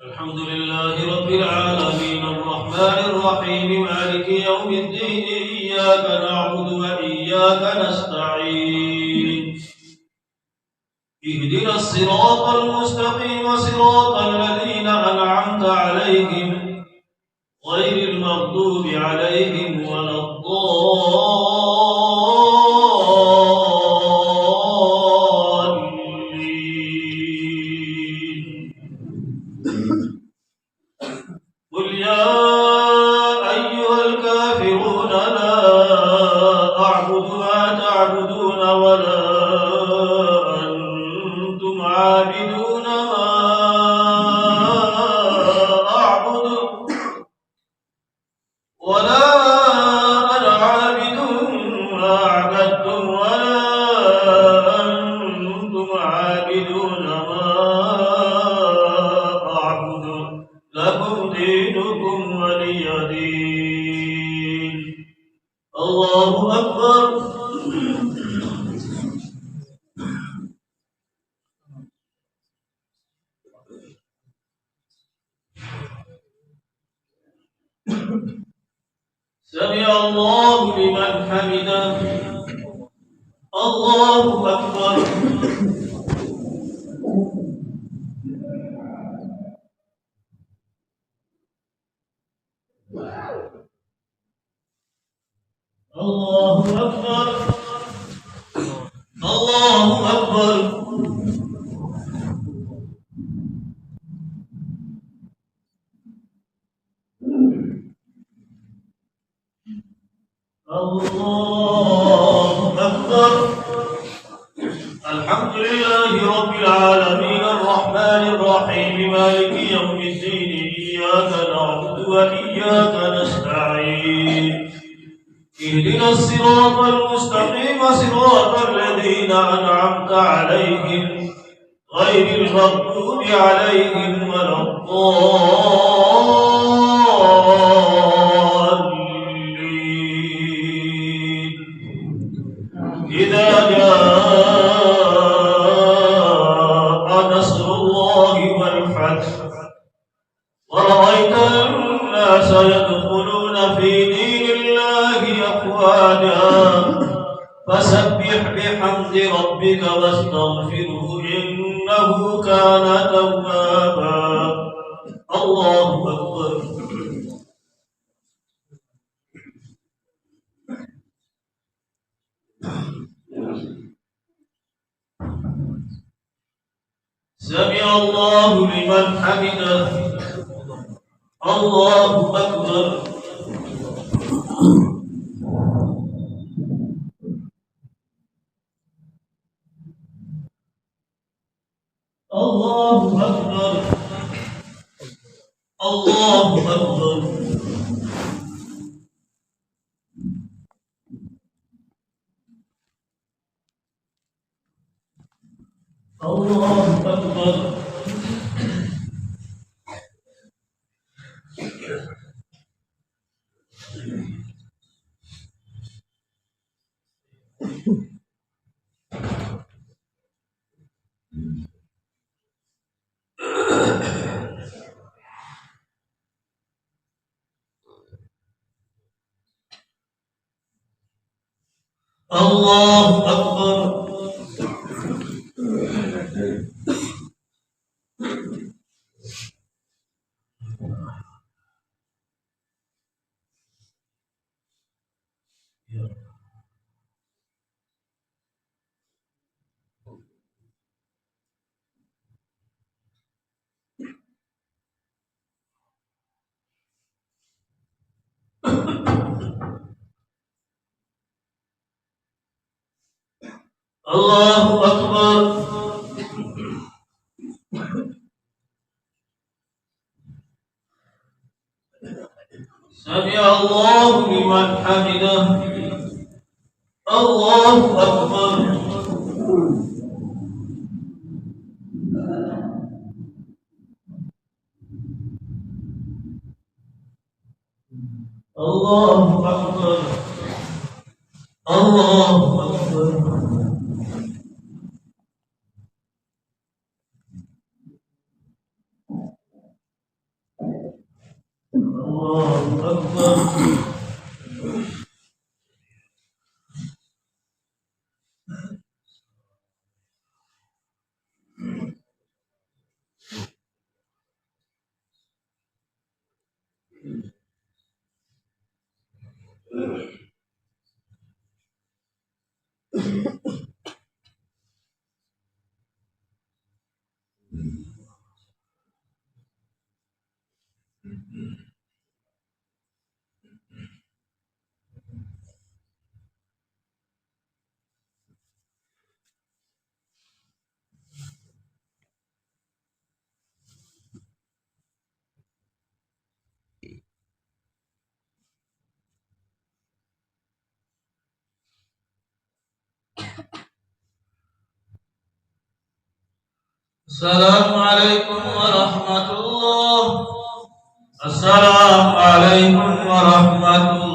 الحمد لله رب العالمين الرحمن الرحيم مالك يوم الدين إياك نعبد وإياك نستعين اهدنا الصراط المستقيم صراط الذين أنعمت عليهم غير المغضوب عليهم ولا الضالين. قل يا أيها الكافرون لا أعبد ما تعبدون ولا أنتم عابدون ما أعبد ولا أنا عابد ما عبدتم ولا أنتم عابدون ما أعبد لكم دينكم ولي دين. الله أكبر. سمع الله لمن حمده. الله أكبر. الله أكبر. الله أكبر. الله أكبر. الحمد لله رب العالمين الرحمن الرحيم مالك يوم الدين إياك نعبد وإياك نستعين اهدنا الصراط المستقيم صراط الذين أنعمت عليهم غير المغضوب عليهم ولا الضالين. إذا جاء نصر الله والفتح ورأيت الناس يدخلون في دين الله أفواجا فسبح بحمد ربك واستغفره إنه كان توابا. الله أكبر. سمع الله لمن حمده. الله أكبر. الله أكبر. الله أكبر. الله أكبر. الله أكبر. الله أكبر. سمع الله لمن حمده. الله أكبر. الله أكبر. الله أكبر. الله أكبر. السلام عليكم ورحمة الله. السلام عليكم ورحمة الله.